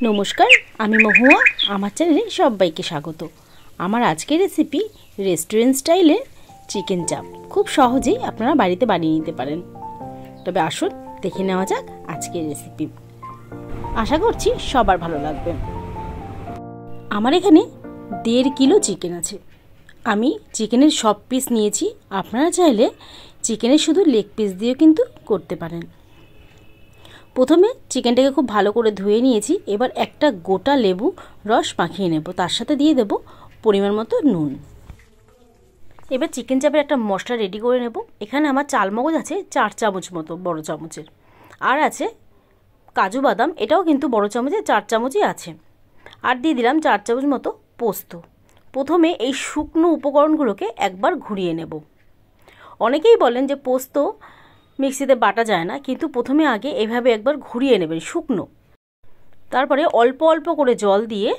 নমস্কার, আমি মহুয়া। আমার চ্যানেলে সবাইকে স্বাগত। আমার আজকের রেসিপি রেস্টুরেন্ট স্টাইলের চিকেন চাপ। খুব সহজেই আপনারা বাড়িতে বানিয়ে নিতে পারেন। তবে আসুন দেখে নেওয়া যাক আজকের রেসিপি। আশা করছি সবার ভালো লাগবে। আমার এখানে 1.5 কিলো চিকেন আছে। আমি চিকেনের সব পিস নিয়েছি। আপনারা চাইলে চিকেনের শুধু লেগ পিস দিয়েও কিন্তু করতে পারেন। প্রথমে চিকেনটাকে খুব ভালো করে ধুয়ে নিয়েছি। এবার একটা গোটা লেবু রস মাখিয়ে নেব, তার সাথে দিয়ে দেব পরিমাণ মতো নুন। এবার চিকেন চাপের একটা মশলা রেডি করে নেব। এখানে আমার চালমগজ আছে 4 চামচ মতো, বড় চামচের। আর আছে কাজু বাদাম, এটাও কিন্তু বড় চামচের 4 চামচই আছে। আর দিয়ে দিলাম 4 চামচ মতো পোস্ত। প্রথমে এই শুকনো উপকরণগুলোকে একবার ঘুরিয়ে নেব। অনেকেই বলেন যে পোস্ত মিক্সিতে বাটা যায় না, কিন্তু প্রথমে আগে এভাবে একবার ঘুরিয়ে নেবেন শুকনো, তারপরে অল্প অল্প করে জল দিয়ে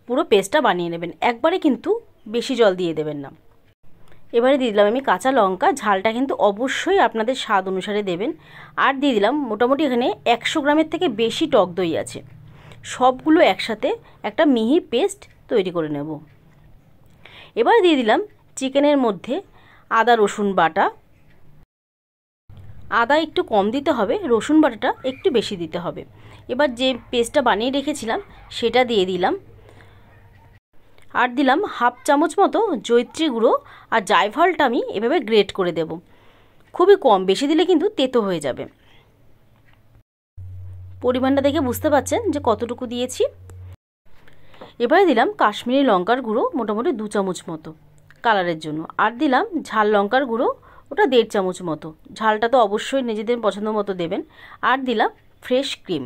পুরো পেস্টটা বানিয়ে নেবেন। একবারে কিন্তু বেশি জল দিয়ে দেবেন না। এবারে দিয়ে দিলাম আমি কাঁচা লঙ্কা। ঝালটা কিন্তু অবশ্যই আপনাদের স্বাদ অনুসারে দেবেন। আর দিয়ে দিলাম মোটামুটি এখানে 100 গ্রামের থেকে বেশি টক দই আছে। সবগুলো একসাথে একটা মিহি পেস্ট তৈরি করে নেব। এবার দিয়ে দিলাম চিকেনের মধ্যে আদা রসুন বাটা। আদা একটু কম দিতে হবে, রসুন বাটাটা একটু বেশি দিতে হবে। এবার যে পেস্টটা বানিয়ে রেখেছিলাম সেটা দিয়ে দিলাম। আর দিলাম 1/2 চামচ মতো জয়িত্রী গুঁড়ো। আর জায়ফলটা আমি এভাবে গ্রেট করে দেব। খুবই কম, বেশি দিলে কিন্তু তেতো হয়ে যাবে। পরিমাণটা দেখে বুঝতে পারছেন যে কতটুকু দিয়েছি। এবারে দিলাম কাশ্মীরি লঙ্কার গুঁড়ো মোটামুটি 2 চামচ মতো কালারের জন্য। আর দিলাম ঝাল লঙ্কার গুঁড়ো, ওটা 1.5 চামচ মতো। ঝালটা তো অবশ্যই নিজেদের পছন্দ মতো দেবেন। আর দিলাম ফ্রেশ ক্রিম।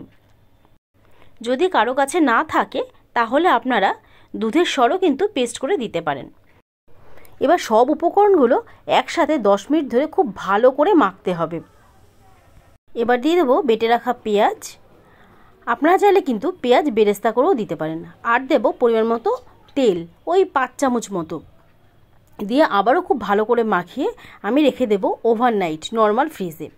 যদি কারো কাছে না থাকে তাহলে আপনারা দুধের সরও কিন্তু পেস্ট করে দিতে পারেন। এবার সব উপকরণগুলো একসাথে 10 মিনিট ধরে খুব ভালো করে মাখতে হবে। এবার দিয়ে দেবো বেটে রাখা পেঁয়াজ। আপনারা চাইলে কিন্তু পেঁয়াজ বেরেস্তা করেও দিতে পারেন। আর দেব পরিমাণ মতো তেল, ওই 5 চামচ মতো দিয়ে আবারও খুব ভালো করে মাখিয়ে আমি রেখে দেব ওভারনাইট নর্মাল ফ্রিজে।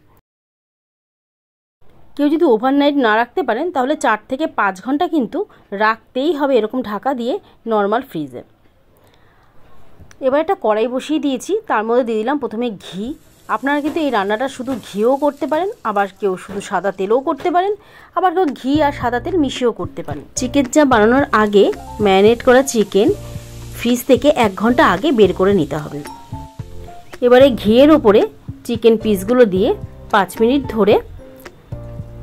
কেউ যদি ওভারনাইট না রাখতে পারেন তাহলে 4 থেকে 5 ঘন্টা কিন্তু রাখতেই হবে এরকম ঢাকা দিয়ে নর্মাল ফ্রিজে। এবার একটা কড়াই বসিয়ে দিয়েছি, তার মধ্যে দিয়ে দিলাম প্রথমে ঘি। আপনারা কিন্তু এই রান্নাটা শুধু ঘিও করতে পারেন, আবার কেউ শুধু সাদা তেলও করতে পারেন, আবার কেউ ঘি আর সাদা তেল মিশিয়েও করতে পারেন। চিকেন চাপ বানানোর আগে ম্যারিনেট করা চিকেন ফ্রিজ থেকে 1 ঘন্টা আগে বের করে নিতে হবে। এবারে ঘিয়ের ওপরে চিকেন পিসগুলো দিয়ে 5 মিনিট ধরে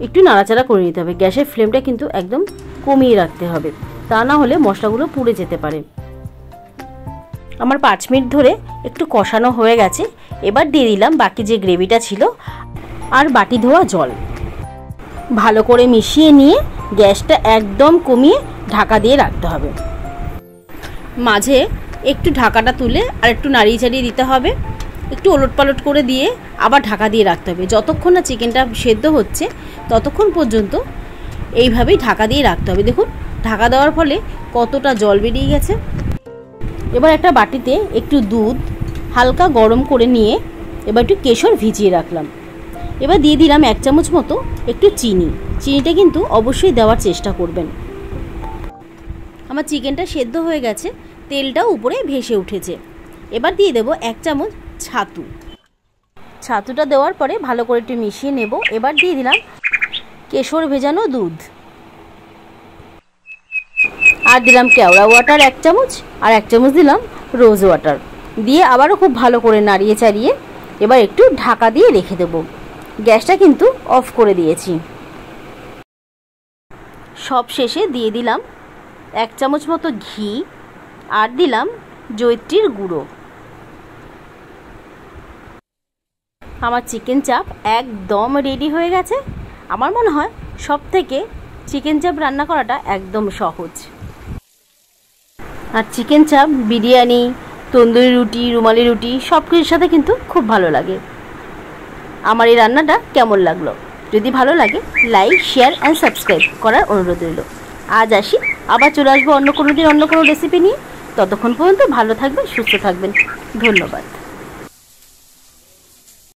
একটু নাড়াচাড়া করে নিতে হবে। গ্যাসের ফ্লেমটা কিন্তু একদম কমিয়ে রাখতে হবে, তা না হলে মশলাগুলো পুড়ে যেতে পারে। আমার 5 মিনিট ধরে একটু কষানো হয়ে গেছে। এবার দিয়ে দিলাম বাকি যে গ্রেভিটা ছিল আর বাটি ধোয়া জল। ভালো করে মিশিয়ে নিয়ে গ্যাসটা একদম কমিয়ে ঢাকা দিয়ে রাখতে হবে। মাঝে একটু ঢাকাটা তুলে আর একটু নাড়িয়ে চাড়িয়ে দিতে হবে। একটু ওলটপালট করে দিয়ে আবার ঢাকা দিয়ে রাখতে হবে। যতক্ষণ না চিকেনটা সেদ্ধ হচ্ছে ততক্ষণ পর্যন্ত এইভাবেই ঢাকা দিয়ে রাখতে হবে। দেখুন ঢাকা দেওয়ার ফলে কতটা জল বেরিয়ে গেছে। এবার একটা বাটিতে একটু দুধ হালকা গরম করে নিয়ে এবার একটু কেশর ভিজিয়ে রাখলাম। এবার দিয়ে দিলাম 1 চামচ মতো একটু চিনি। চিনিটা কিন্তু অবশ্যই দেওয়ার চেষ্টা করবেন। আমার চিকেনটা সেদ্ধ হয়ে গেছে, তেলটাও উপরে ভেসে উঠেছে। এবার দিয়ে দেব 1 চামচ ছাতু। ছাতুটা দেওয়ার পরে ভালো করে একটু মিশিয়ে নেব। এবার দিয়ে দিলাম কেশর ভেজানো দুধ। আর দিলাম কেওড়া ওয়াটার 1 চামচ, আর 1 চামচ দিলাম রোজ ওয়াটার। দিয়ে আবারও খুব ভালো করে নাড়িয়ে চাড়িয়ে এবার একটু ঢাকা দিয়ে রেখে দেব। গ্যাসটা কিন্তু অফ করে দিয়েছি। সব শেষে দিয়ে দিলাম 1 চামচ মতো ঘি। আর দিলাম জয়িত্রীর গুঁড়ো। আমার চিকেন চাপ একদম রেডি হয়ে গেছে। আমার মনে হয় সব থেকে চিকেন চাপ রান্না করাটা একদম সহজ। আর চিকেন চাপ বিরিয়ানি, তন্দুরি রুটি, রুমালি রুটি সব কিছুর সাথে কিন্তু খুব ভালো লাগে। আমার এই রান্নাটা কেমন লাগলো? যদি ভালো লাগে লাইক, শেয়ার অ্যান্ড সাবস্ক্রাইব করার অনুরোধ রইল। আজ আসি, আবার চলে আসবো অন্য কোনো দিন অন্য কোনো রেসিপি নিয়ে। ততক্ষণ পর্যন্ত ভালো থাকবেন, সুস্থ থাকবেন। ধন্যবাদ।